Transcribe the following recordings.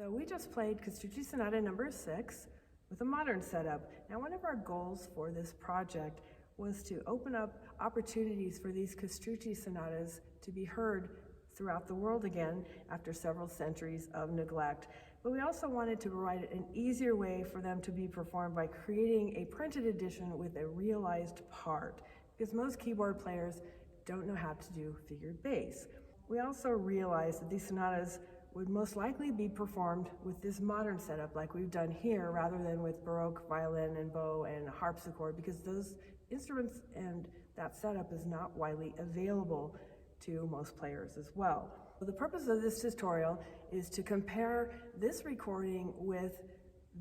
So we just played Castrucci Sonata number 6 with a modern setup. Now, one of our goals for this project was to open up opportunities for these Castrucci sonatas to be heard throughout the world again after several centuries of neglect. But we also wanted to provide an easier way for them to be performed by creating a printed edition with a realized part, because most keyboard players don't know how to do figured bass. We also realized that these sonatas would most likely be performed with this modern setup like we've done here, rather than with Baroque violin and bow and harpsichord, because those instruments and that setup is not widely available to most players as well. The purpose of this tutorial is to compare this recording with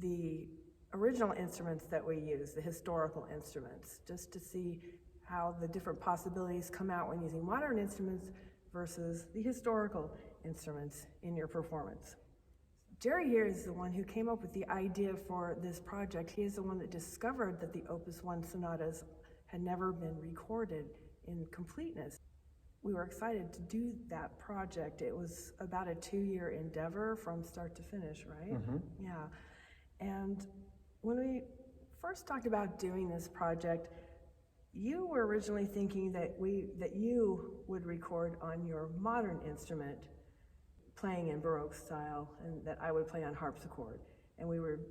the original instruments that we use, the historical instruments, just to see how the different possibilities come out when using modern instruments versus the historical instruments in your performance. Jerry here is the one who came up with the idea for this project. He is the one that discovered that the Opus 1 sonatas had never been recorded in completeness. We were excited to do that project. It was about a 2-year endeavor from start to finish, right? Mm-hmm. Yeah. And when we first talked about doing this project, you were originally thinking that you would record on your modern instrument, playing in Baroque style, and that I would play on harpsichord. And we were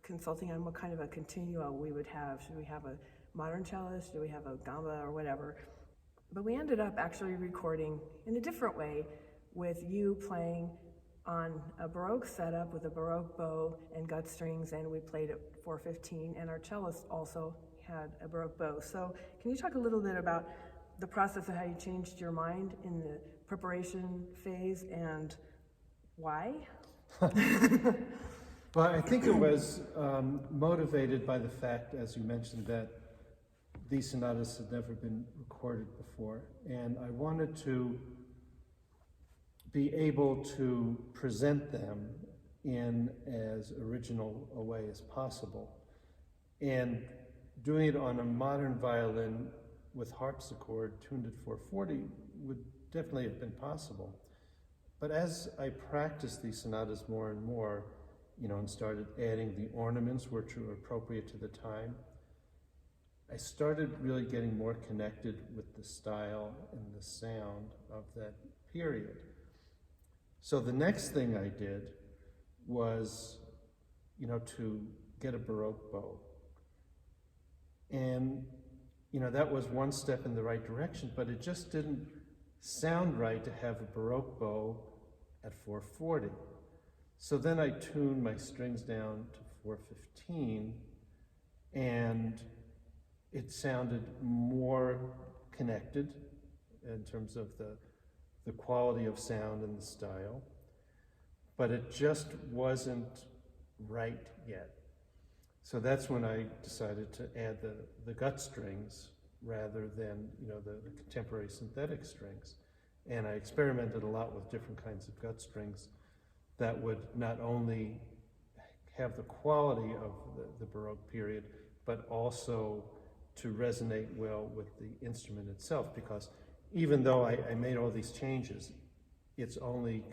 consulting on what kind of a continua we would have. Should we have a modern cellist? Should we have a gamba or whatever? But we ended up actually recording in a different way, with you playing on a Baroque setup with a Baroque bow and gut strings, and we played at 415, and our cellist also had a Baroque bow. So can you talk a little bit about the process of how you changed your mind in the preparation phase and why? Well, I think it was motivated by the fact, as you mentioned, that these sonatas had never been recorded before, and I wanted to be able to present them in as original a way as possible. And doing it on a modern violin with harpsichord tuned at 440 would definitely have been possible. But as I practiced these sonatas more and more, and started adding the ornaments which were appropriate to the time, I started really getting more connected with the style and the sound of that period. So the next thing I did was, to get a Baroque bow. And, that was one step in the right direction, but it just didn't sound right to have a Baroque bow at 440. So then I tuned my strings down to 415, and it sounded more connected in terms of the quality of sound and the style, but it just wasn't right yet. So that's when I decided to add the gut strings rather than the contemporary synthetic strings. And I experimented a lot with different kinds of gut strings that would not only have the quality of the Baroque period, but also to resonate well with the instrument itself, because even though I made all these changes, it's only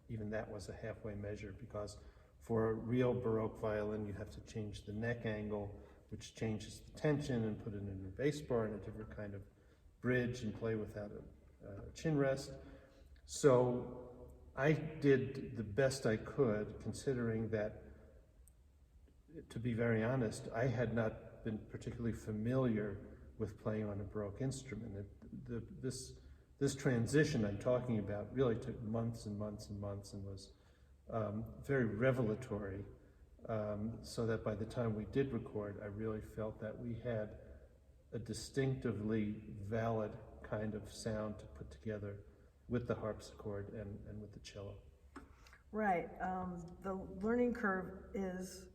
even that was a halfway measure, because for a real Baroque violin, you have to change the neck angle, which changes the tension, and put it in a bass bar and a different kind of bridge, and play without a chin rest. So I did the best I could, considering that, to be very honest, I had not been particularly familiar with playing on a Baroque instrument. This transition I'm talking about really took months and months and months, and was very revelatory, so that by the time we did record, I really felt that we had a distinctively valid kind of sound to put together with the harpsichord and with the cello. Right. The learning curve is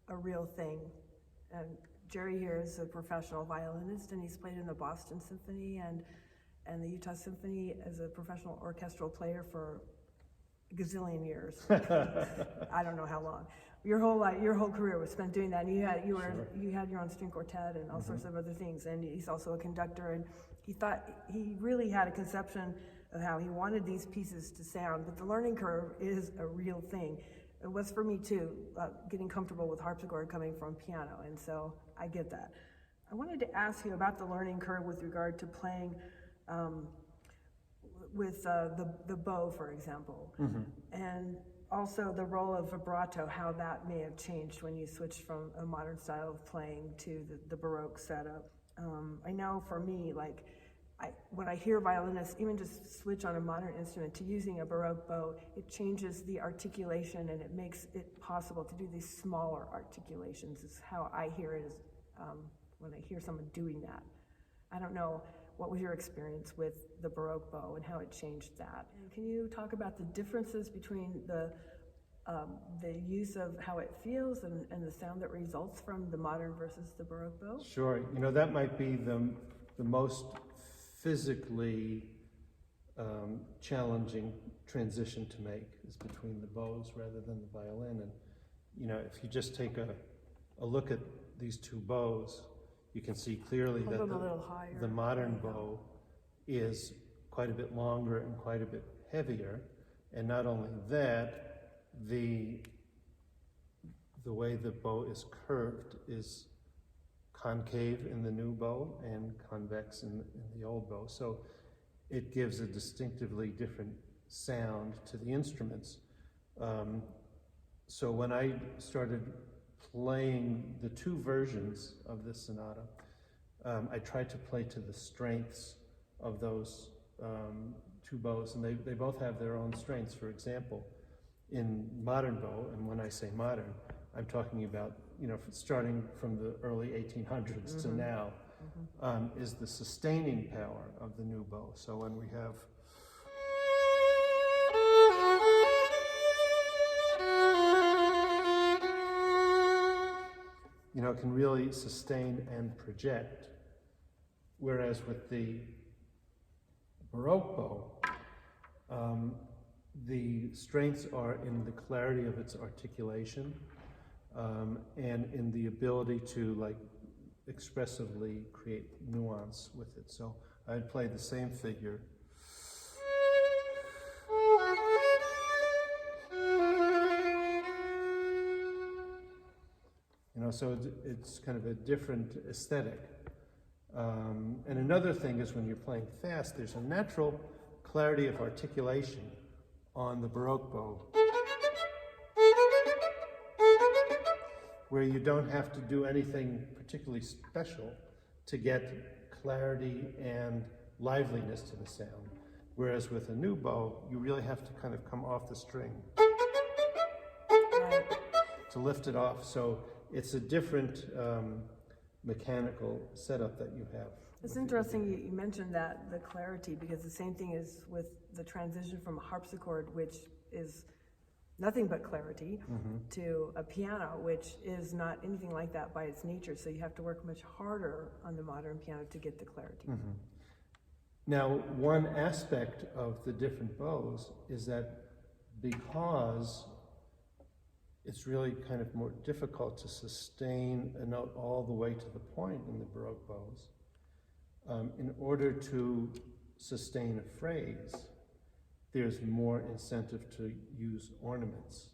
a real thing. And Jerry here is a professional violinist, and he's played in the Boston Symphony and the Utah Symphony as a professional orchestral player for a gazillion years. I don't know how long. Your whole career was spent doing that. And you had your own string quartet and all sorts of other things. And he's also a conductor. And he really had a conception of how he wanted these pieces to sound. But the learning curve is a real thing. it was for me too, getting comfortable with harpsichord coming from piano, and so I get that. I wanted to ask you about the learning curve with regard to playing with the bow, for example, and also the role of vibrato, how that may have changed when you switched from a modern style of playing to the Baroque setup. I know for me, like, when I hear violinists even just switch on a modern instrument to using a Baroque bow, it changes the articulation and it makes it possible to do these smaller articulations, is how I hear it when I hear someone doing that. I don't know, what was your experience with the Baroque bow and how it changed that? And can you talk about the differences between the use of how it feels and the sound that results from the modern versus the Baroque bow? Sure. You know, that might be the most physically challenging transition to make, is between the bows rather than the violin. And, you know, if you just take a look at these two bows, you can see clearly that the modern bow is quite a bit longer and quite a bit heavier. And not only that, the way the bow is curved is concave in the new bow and convex in the old bow. So it gives a distinctively different sound to the instruments. So when I started playing the two versions of this sonata, I tried to play to the strengths of those two bows, and they both have their own strengths. For example, in modern bow, and when I say modern, I'm talking about, you know, starting from the early 1800s to now, is the sustaining power of the new bow. So when we have it can really sustain and project. Whereas with the Baroque bow, the strengths are in the clarity of its articulation, and in the ability to, like, expressively create nuance with it. So I'd play the same figure. So it's kind of a different aesthetic. And another thing is, when you're playing fast, there's a natural clarity of articulation on the Baroque bow, where you don't have to do anything particularly special to get clarity and liveliness to the sound. Whereas with a new bow, you really have to kind of come off the string to lift it off. So it's a different mechanical setup that you have. It's interesting you mentioned that, the clarity, because the same thing is with the transition from a harpsichord, which is nothing but clarity, to a piano, which is not anything like that by its nature. So you have to work much harder on the modern piano to get the clarity. Now, one aspect of the different bows is that because it's really kind of more difficult to sustain a note all the way to the point in the Baroque bows, in order to sustain a phrase, there's more incentive to use ornaments,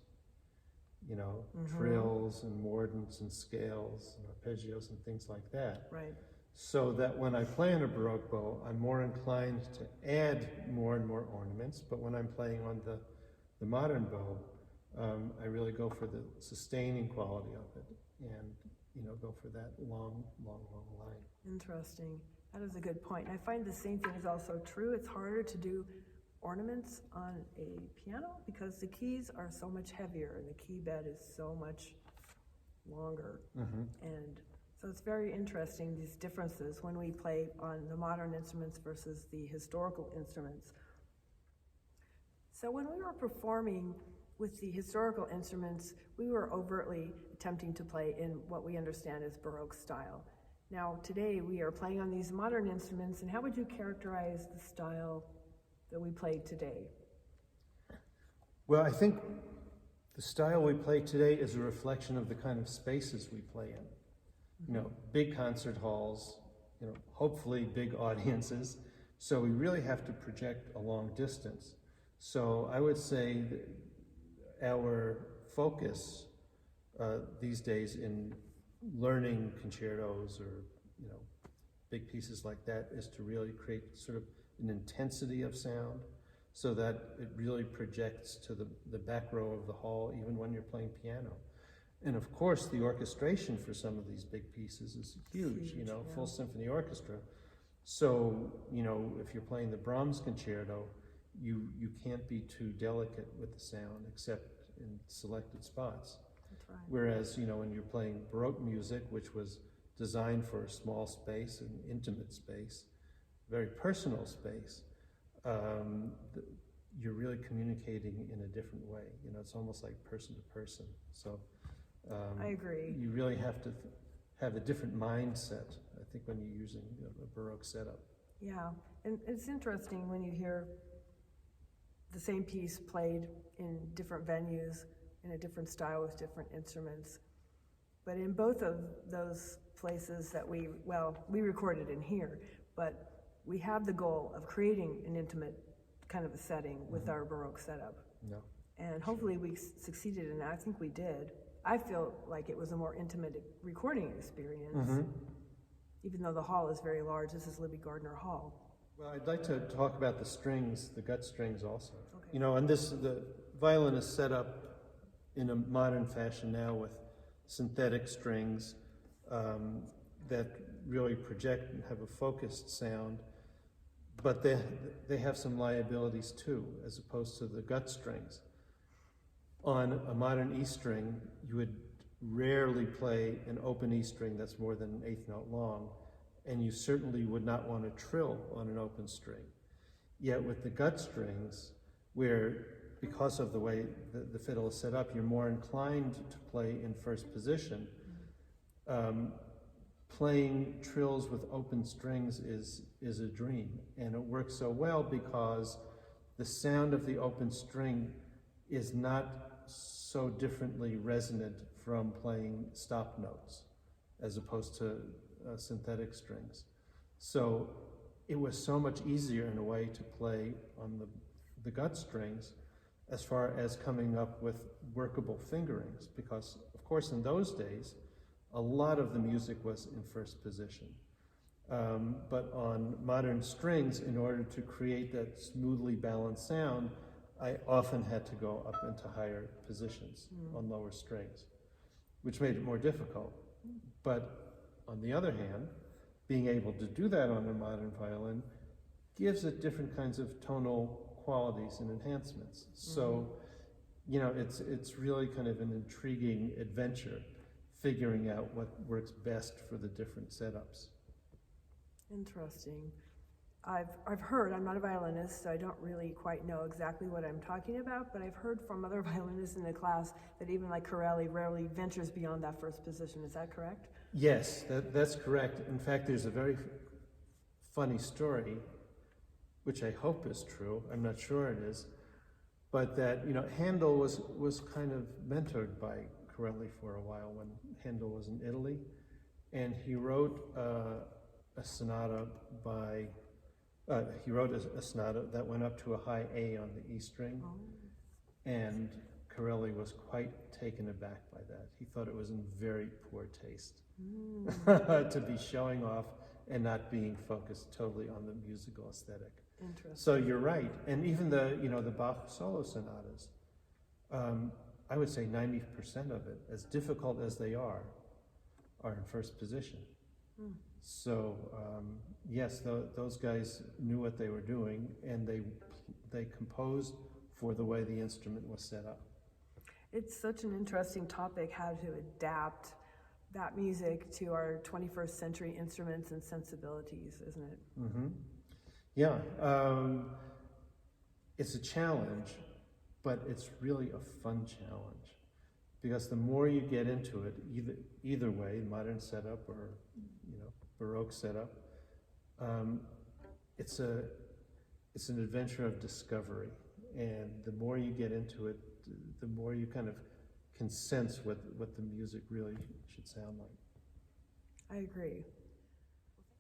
trills and mordents and scales and arpeggios and things like that. Right. So that when I play on a Baroque bow, I'm more inclined to add more and more ornaments, but when I'm playing on the modern bow, I really go for the sustaining quality of it, and go for that long line. Interesting. That is a good point. I find the same thing is also true. It's harder to do ornaments on a piano because the keys are so much heavier and the key bed is so much longer. And so it's very interesting, these differences when we play on the modern instruments versus the historical instruments. So when we were performing with the historical instruments, we were overtly attempting to play in what we understand as Baroque style. Now, today we are playing on these modern instruments, and how would you characterize the style that we play today? Well, I think the style we play today is a reflection of the kind of spaces we play in. Big concert halls, hopefully big audiences, so we really have to project a long distance. So I would say that our focus these days in learning concertos or, you know, big pieces like that is to really create sort of an intensity of sound so that it really projects to the back row of the hall even when you're playing piano. And of course, the orchestration for some of these big pieces is huge, you know, yeah. full symphony orchestra. So, you know, if you're playing the Brahms concerto, you can't be too delicate with the sound except in selected spots. That's right. Whereas, you know, when you're playing Baroque music, which was designed for a small space, an intimate space, very personal space, you're really communicating in a different way. You know, it's almost like person to person. So I agree. you really have to have a different mindset, I think, when you're using a Baroque setup. Yeah, and it's interesting when you hear the same piece played in different venues, in a different style with different instruments. But in both of those places that we recorded in here, but we have the goal of creating an intimate kind of a setting with our Baroque setup. No. And hopefully we succeeded in that. I think we did. I feel like it was a more intimate recording experience, even though the hall is very large. This is Libby Gardner Hall. Well, I'd like to talk about the strings, the gut strings also. Okay. You know, and the violin is set up in a modern fashion now with synthetic strings that really project and have a focused sound, but they have some liabilities too, as opposed to the gut strings. On a modern E string, you would rarely play an open E string that's more than an eighth note long, and you certainly would not want to trill on an open string. Yet with the gut strings, where because of the way the fiddle is set up, you're more inclined to play in first position. Playing trills with open strings is a dream, and it works so well because the sound of the open string is not so differently resonant from playing stop notes as opposed to synthetic strings. So it was so much easier in a way to play on the gut strings as far as coming up with workable fingerings, because of course in those days a lot of the music was in first position. But on modern strings, in order to create that smoothly balanced sound, I often had to go up into higher positions on lower strings, which made it more difficult. But on the other hand, being able to do that on a modern violin gives it different kinds of tonal qualities and enhancements. So, you know, it's really kind of an intriguing adventure, figuring out what works best for the different setups. Interesting. I've heard, I'm not a violinist, so I don't really quite know exactly what I'm talking about, but I've heard from other violinists in the class that even like Corelli rarely ventures beyond that first position. Is that correct? Yes, that's correct. In fact, there's a very funny story, which I hope is true. I'm not sure it is, but that, you know, Handel was kind of mentored by Corelli for a while when Handel was in Italy, and he wrote a sonata a sonata that went up to a high A on the E string, and Corelli was quite taken aback by that. He thought it was in very poor taste to be showing off and not being focused totally on the musical aesthetic. Interesting. So you're right, and even the Bach solo sonatas, I would say 90% of it, as difficult as they are in first position. So yes, those guys knew what they were doing, and they composed for the way the instrument was set up. It's such an interesting topic, how to adapt that music to our 21st century instruments and sensibilities, isn't it? Yeah, it's a challenge, but it's really a fun challenge, because the more you get into it, either way, modern setup or Baroque setup, it's an adventure of discovery, and the more you get into it, the more you kind of can sense what the music really should sound like. I agree.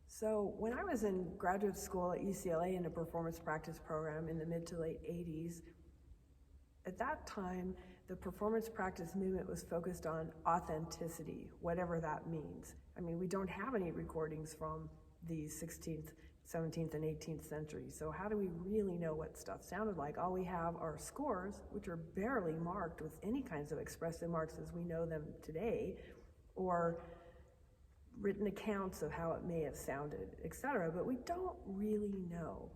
So when I was in graduate school at UCLA in a performance practice program in the mid to late 80s, at that time, the performance practice movement was focused on authenticity, whatever that means. I mean, we don't have any recordings from the 16th, 17th, and 18th century, so how do we really know what stuff sounded like? All we have are scores, which are barely marked with any kinds of expressive marks as we know them today, or written accounts of how it may have sounded, etc., but we don't really know.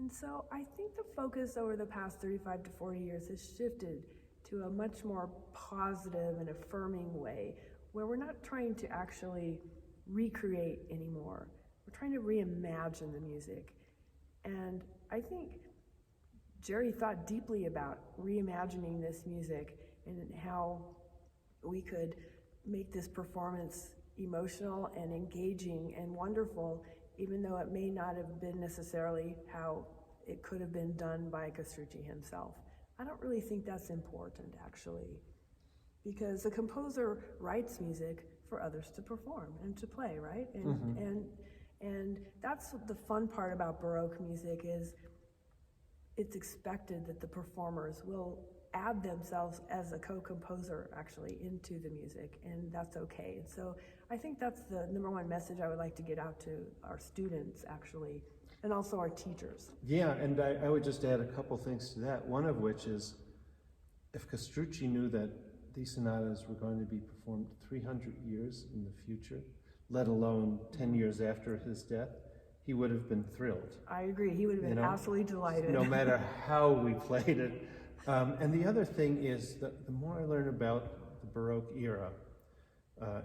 And so I think the focus over the past 35 to 40 years has shifted to a much more positive and affirming way, where we're not trying to actually recreate anymore. We're trying to reimagine the music. And I think Jerry thought deeply about reimagining this music and how we could make this performance emotional and engaging and wonderful, even though it may not have been necessarily how it could have been done by Castrucci himself. I don't really think that's important, actually, because the composer writes music for others to perform and to play, right? And that's the fun part about Baroque music, is it's expected that the performers will add themselves as a co-composer actually into the music, and that's okay. And so I think that's the number one message I would like to get out to our students, actually, and also our teachers. Yeah, and I would just add a couple things to that, one of which is, if Castrucci knew that these sonatas were going to be performed 300 years in the future, let alone 10 years after his death, he would have been thrilled. I agree. He would have been absolutely delighted. No matter how we played it. And the other thing is that the more I learn about the Baroque era,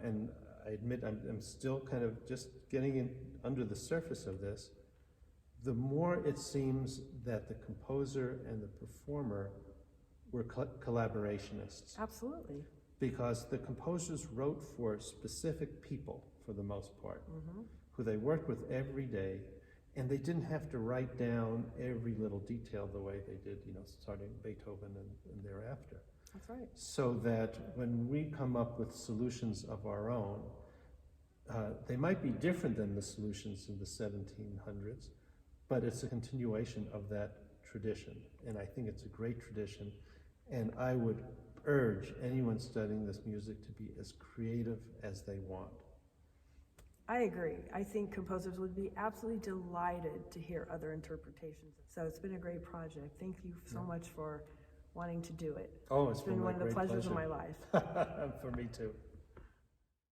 and I admit I'm still kind of just getting in under the surface of this, the more it seems that the composer and the performer were collaborationists. Absolutely. Because the composers wrote for specific people, for the most part, who they worked with every day, and they didn't have to write down every little detail the way they did, starting Beethoven and thereafter. That's right. So that when we come up with solutions of our own, they might be different than the solutions in the 1700s, but it's a continuation of that tradition, and I think it's a great tradition, and I would urge anyone studying this music to be as creative as they want. I agree. I think composers would be absolutely delighted to hear other interpretations. So it's been a great project. Thank you so much for wanting to do it. Oh, it's been one of the great pleasures pleasure. of my life. For me too.